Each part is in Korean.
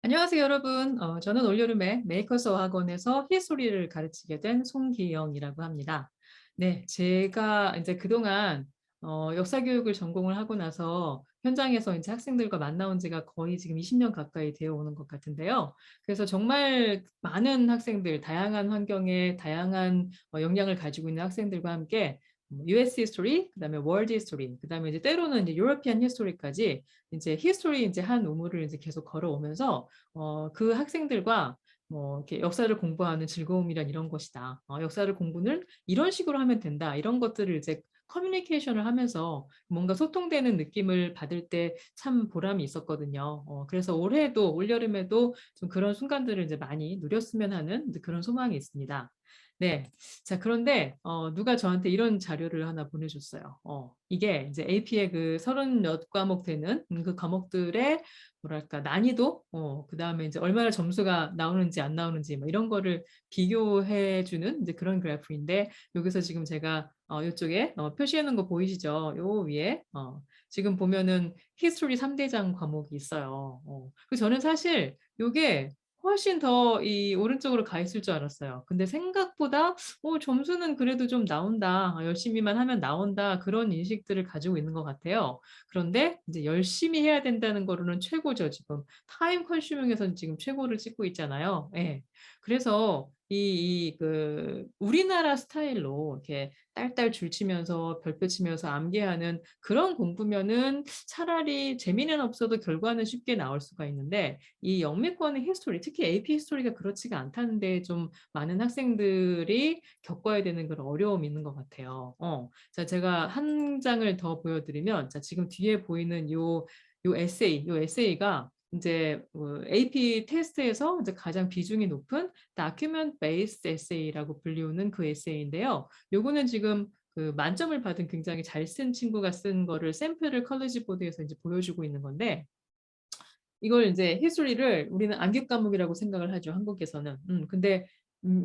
안녕하세요, 여러분. 저는 올여름에 메이커스 어학원에서 히스토리를 가르치게 된 송기영이라고 합니다. 네, 제가 이제 그동안 역사 교육을 전공을 하고 나서 현장에서 이제 학생들과 만나온 지가 거의 지금 20년 가까이 되어 오는 것 같은데요. 그래서 정말 많은 학생들, 다양한 환경에 다양한 역량을 가지고 있는 학생들과 함께 US 히스토리, 그다음에 월드 히스토리, 그다음에 이제 때로는 이제 유러피안 히스토리까지 이제 히스토리 이제 한 우물을 이제 계속 걸어오면서 그 학생들과 뭐 이렇게 역사를 공부하는 즐거움이란 이런 것이다. 역사를 공부는 이런 식으로 하면 된다. 이런 것들을 이제 커뮤니케이션을 하면서 뭔가 소통되는 느낌을 받을 때 참 보람이 있었거든요. 그래서 올해도 올여름에도 좀 그런 순간들을 이제 많이 누렸으면 하는 이제 그런 소망이 있습니다. 네. 자, 그런데 누가 저한테 이런 자료를 하나 보내줬어요. 이게 이제 AP의 그 30몇 과목 되는 그 과목들의 뭐랄까 난이도, 그다음에 이제 얼마나 점수가 나오는지 안 나오는지 뭐 이런 거를 비교해 주는 이제 그런 그래프인데 여기서 지금 제가 이쪽에 표시해 놓은 거 보이시죠? 요 위에 지금 보면은 히스토리 3대장 과목이 있어요. 그래서 저는 사실 요게 훨씬 더 이 오른쪽으로 가 있을 줄 알았어요. 근데 생각보다 점수는 그래도 좀 나온다. 열심히만 하면 나온다. 그런 인식들을 가지고 있는 것 같아요. 그런데 이제 열심히 해야 된다는 거로는 최고죠, 지금. 타임 컨슈밍에서는 지금 최고를 찍고 있잖아요. 예. 그래서 그 우리나라 스타일로 이렇게 딸딸 줄치면서 별표 치면서 암기하는 그런 공부면은 차라리 재미는 없어도 결과는 쉽게 나올 수가 있는데 이 영미권의 히스토리, 특히 AP 히스토리가 그렇지가 않다는데 좀 많은 학생들이 겪어야 되는 그런 어려움이 있는 것 같아요. 자, 제가 한 장을 더 보여드리면, 자, 지금 뒤에 보이는 요 에세이가 이제 AP 테스트에서 이제 가장 비중이 높은 Document Based Essay라고 불리우는 그 에세이인데요. 요거는 지금 그 만점을 받은 굉장히 잘 쓴 친구가 쓴 거를 샘플을 컬리지 보드에서 이제 보여주고 있는 건데 이걸 이제 히스토리를 우리는 암기 과목이라고 생각을 하죠. 한국에서는. 근데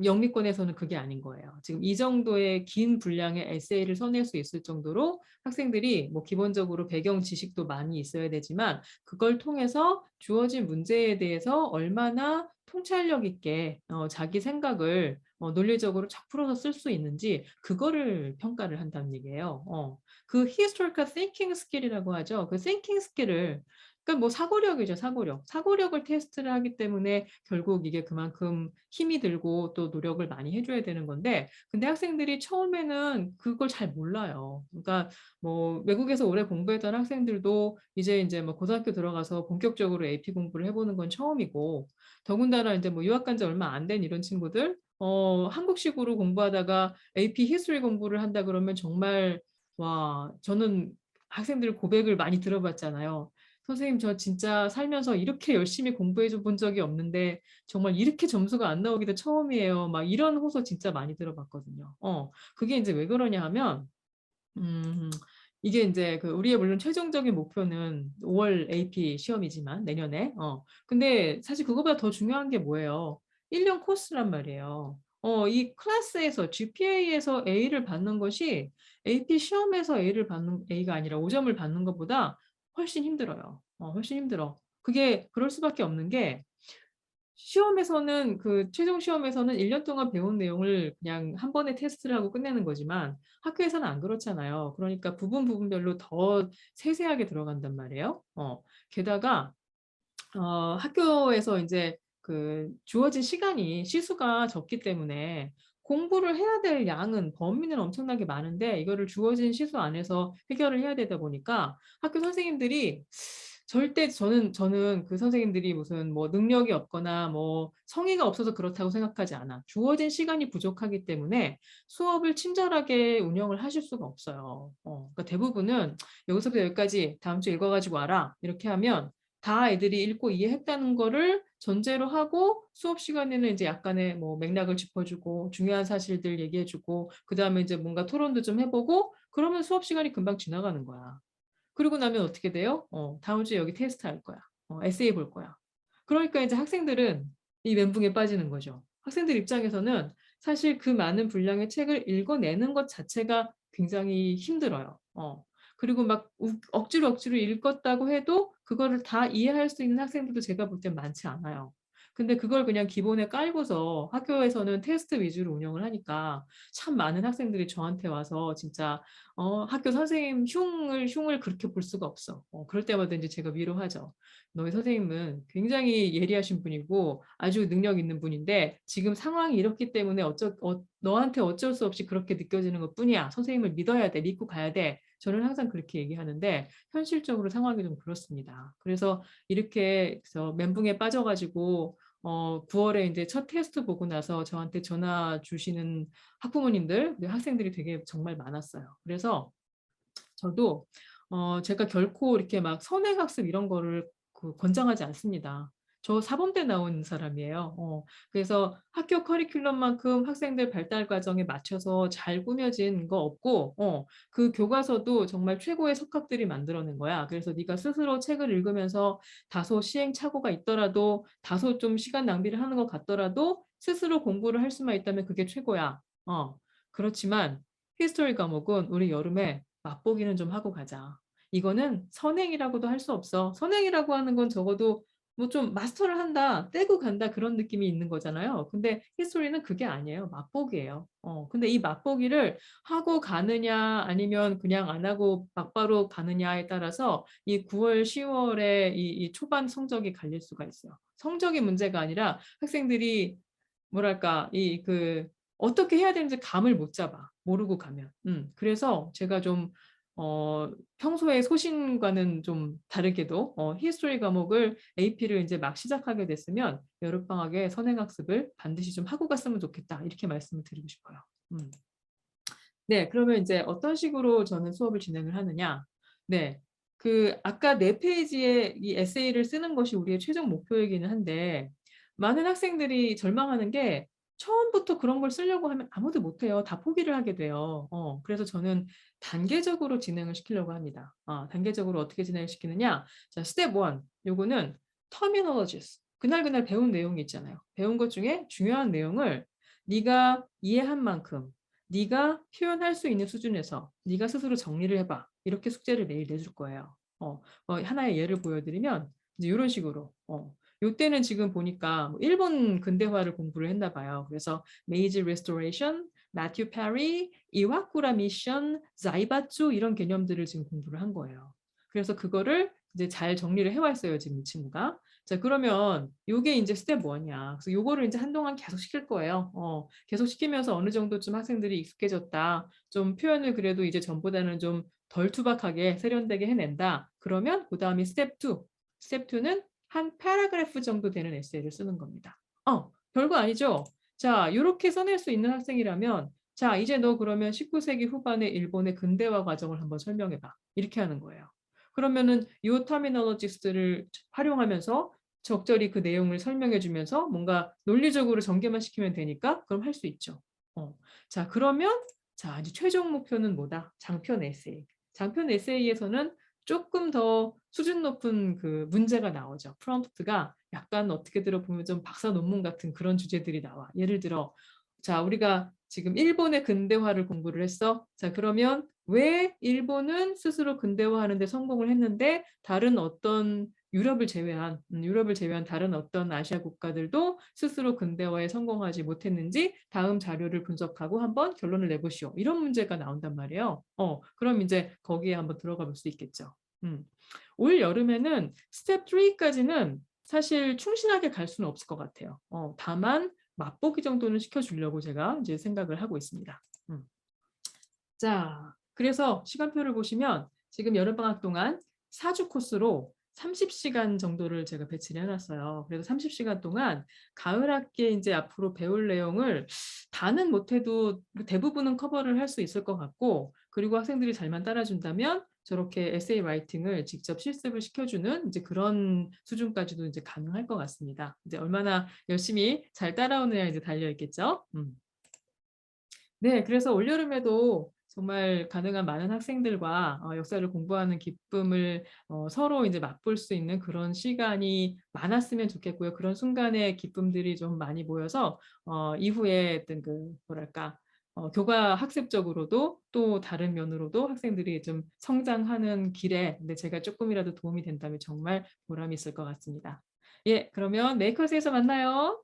영미권에서는 그게 아닌 거예요. 지금 이 정도의 긴 분량의 에세이를 써낼 수 있을 정도로 학생들이 뭐 기본적으로 배경 지식도 많이 있어야 되지만 그걸 통해서 주어진 문제에 대해서 얼마나 통찰력 있게 자기 생각을 논리적으로 착 풀어서 쓸 수 있는지 그거를 평가를 한다는 얘기예요. 그 historical thinking skill이라고 하죠. 그 thinking skill을 그러니까 뭐 사고력이죠, 사고력. 사고력을 테스트를 하기 때문에 결국 이게 그만큼 힘이 들고 또 노력을 많이 해줘야 되는 건데, 근데 학생들이 처음에는 그걸 잘 몰라요. 그러니까 뭐 외국에서 오래 공부했던 학생들도 이제 뭐 고등학교 들어가서 본격적으로 AP 공부를 해보는 건 처음이고, 더군다나 이제 뭐 유학 간 지 얼마 안 된 이런 친구들, 한국식으로 공부하다가 AP 히스토리 공부를 한다 그러면 정말 와, 저는 학생들 고백을 많이 들어봤잖아요. 선생님, 저 진짜 살면서 이렇게 열심히 공부해 본 적이 없는데 정말 이렇게 점수가 안 나오기도 처음이에요. 막 이런 호소 진짜 많이 들어봤거든요. 그게 이제 왜 그러냐 하면, 음, 이게 이제 그 우리의 물론 최종적인 목표는 5월 AP 시험이지만 내년에. 근데 사실 그거보다 더 중요한 게 뭐예요? 1년 코스란 말이에요. 이 클래스에서 GPA에서 A를 받는 것이 AP 시험에서 A가 아니라 5점을 받는 것보다 훨씬 힘들어요. 훨씬 힘들어. 그게 그럴 수밖에 없는 게 시험에서는 그 최종 시험에서는 1년 동안 배운 내용을 그냥 한 번에 테스트를 하고 끝내는 거지만 학교에서는 안 그렇잖아요. 그러니까 부분별로 더 세세하게 들어간단 말이에요. 게다가 학교에서 이제 그 주어진 시간이 시수가 적기 때문에 공부를 해야 될 양은 범위는 엄청나게 많은데 이거를 주어진 시수 안에서 해결을 해야 되다 보니까 학교 선생님들이 절대 저는 그 선생님들이 무슨 뭐 능력이 없거나 뭐 성의가 없어서 그렇다고 생각하지 않아. 주어진 시간이 부족하기 때문에 수업을 친절하게 운영을 하실 수가 없어요. 그러니까 대부분은 여기서부터 여기까지 다음 주 읽어가지고 와라 이렇게 하면 다 애들이 읽고 이해했다는 거를 전제로 하고 수업 시간에는 이제 약간의 뭐 맥락을 짚어주고 중요한 사실들 얘기해주고 그 다음에 이제 뭔가 토론도 좀 해보고 그러면 수업 시간이 금방 지나가는 거야. 그러고 나면 어떻게 돼요? 다음 주에 여기 테스트 할 거야. 에세이 볼 거야. 그러니까 이제 학생들은 이 멘붕에 빠지는 거죠. 학생들 입장에서는 사실 그 많은 분량의 책을 읽어내는 것 자체가 굉장히 힘들어요. 그리고 막 억지로 읽었다고 해도 그거를 다 이해할 수 있는 학생들도 제가 볼 땐 많지 않아요. 근데 그걸 그냥 기본에 깔고서 학교에서는 테스트 위주로 운영을 하니까 참 많은 학생들이 저한테 와서 진짜 학교 선생님 흉을 그렇게 볼 수가 없어. 그럴 때마다 이제 제가 위로하죠. 너희 선생님은 굉장히 예리하신 분이고 아주 능력 있는 분인데 지금 상황이 이렇기 때문에 너한테 어쩔 수 없이 그렇게 느껴지는 것뿐이야. 선생님을 믿어야 돼. 믿고 가야 돼. 저는 항상 그렇게 얘기하는데 현실적으로 상황이 좀 그렇습니다. 그래서 이렇게 멘붕에 빠져가지고 9월에 이제 첫 테스트 보고 나서 저한테 전화 주시는 학부모님들, 학생들이 되게 정말 많았어요. 그래서 저도 제가 결코 이렇게 막 선행학습 이런 거를 권장하지 않습니다. 저 사범대 나온 사람이에요. 그래서 학교 커리큘럼만큼 학생들 발달 과정에 맞춰서 잘 꾸며진 거 없고, 그 교과서도 정말 최고의 석학들이 만들어낸 거야. 그래서 네가 스스로 책을 읽으면서 다소 시행착오가 있더라도, 다소 좀 시간 낭비를 하는 것 같더라도 스스로 공부를 할 수만 있다면 그게 최고야. 그렇지만 히스토리 과목은 우리 여름에 맛보기는 좀 하고 가자. 이거는 선행이라고도 할 수 없어. 선행이라고 하는 건 적어도 뭐 좀 마스터를 한다, 떼고 간다 그런 느낌이 있는 거잖아요. 근데 히스토리는 그게 아니에요. 맛보기예요. 근데 이 맛보기를 하고 가느냐 아니면 그냥 안 하고 막바로 가느냐에 따라서 이 9월, 10월에 이 초반 성적이 갈릴 수가 있어요. 성적이 문제가 아니라 학생들이 뭐랄까 어떻게 해야 되는지 감을 못 잡아. 모르고 가면. 그래서 제가 좀 평소에 소신과는 좀 다르게도 히스토리 과목을 AP를 이제 막 시작하게 됐으면 여름방학에 선행학습을 반드시 좀 하고 갔으면 좋겠다. 이렇게 말씀을 드리고 싶어요. 네, 그러면 이제 어떤 식으로 저는 수업을 진행을 하느냐. 네, 아까 4페이지의 이 에세이를 쓰는 것이 우리의 최종 목표이기는 한데 많은 학생들이 절망하는 게 처음부터 그런 걸 쓰려고 하면 아무도 못해요. 다 포기를 하게 돼요. 그래서 저는 단계적으로 진행을 시키려고 합니다. 단계적으로 어떻게 진행을 시키느냐. 자, 스텝 1. 요거는 terminologies. 그날 배운 내용이 있잖아요. 배운 것 중에 중요한 내용을 네가 이해한 만큼 네가 표현할 수 있는 수준에서 네가 스스로 정리를 해봐. 이렇게 숙제를 매일 내줄 거예요. 하나의 예를 보여드리면 이제 이런 식으로 요때는 지금 보니까 뭐 일본 근대화를 공부를 했나 봐요. 그래서 메이지 레스토레이션, 마튜 페리, 이와쿠라 미션, 자이바츠 이런 개념들을 지금 공부를 한 거예요. 그래서 그거를 이제 잘 정리를 해왔어요. 지금 이 친구가. 자, 그러면 요게 이제 스텝 1이야. 그래서 요거를 이제 한동안 계속 시킬 거예요. 계속 시키면서 어느 정도 좀 학생들이 익숙해졌다. 좀 표현을 그래도 이제 전보다는 좀 덜 투박하게 세련되게 해낸다. 그러면 그 다음이 스텝 2. 스텝 2는 한 패러그래프 정도 되는 에세이를 쓰는 겁니다. 별거 아니죠? 자, 이렇게 써낼 수 있는 학생이라면 자, 이제 너 그러면 19세기 후반의 일본의 근대화 과정을 한번 설명해봐. 이렇게 하는 거예요. 그러면은 이 터미널로지스를 활용하면서 적절히 그 내용을 설명해 주면서 뭔가 논리적으로 전개만 시키면 되니까 그럼 할 수 있죠. 자, 그러면 자, 이제 최종 목표는 뭐다? 장편 에세이. 장편 에세이에서는 조금 더 수준 높은 그 문제가 나오죠. 프롬프트가 약간 어떻게 들어보면 좀 박사 논문 같은 그런 주제들이 나와. 예를 들어, 자, 우리가 지금 일본의 근대화를 공부를 했어. 자, 그러면 왜 일본은 스스로 근대화하는데 성공을 했는데 다른 어떤 유럽을 제외한 다른 어떤 아시아 국가들도 스스로 근대화에 성공하지 못했는지 다음 자료를 분석하고 한번 결론을 내보시오. 이런 문제가 나온단 말이에요. 그럼 이제 거기에 한번 들어가 볼 수 있겠죠. 올 여름에는 스텝 3까지는 사실 충실하게 갈 수는 없을 것 같아요. 다만 맛보기 정도는 시켜주려고 제가 이제 생각을 하고 있습니다. 자, 그래서 시간표를 보시면 지금 여름방학 동안 4주 코스로 30시간 정도를 제가 배치를 해놨어요. 그래서 30시간 동안 가을 학기에 이제 앞으로 배울 내용을 다는 못해도 대부분은 커버를 할 수 있을 것 같고, 그리고 학생들이 잘만 따라준다면 저렇게 에세이 라이팅을 직접 실습을 시켜주는 이제 그런 수준까지도 이제 가능할 것 같습니다. 이제 얼마나 열심히 잘 따라오느냐 이제 달려 있겠죠. 네, 그래서 올여름에도 정말 가능한 많은 학생들과 역사를 공부하는 기쁨을 서로 이제 맛볼 수 있는 그런 시간이 많았으면 좋겠고요. 그런 순간의 기쁨들이 좀 많이 모여서 이후에 어떤 그 뭐랄까 교과 학습적으로도 또 다른 면으로도 학생들이 좀 성장하는 길에 근데 제가 쪼끔이라도 도움이 된다면 정말 보람이 있을 것 같습니다. 예 그러면 메이커스에서 만나요.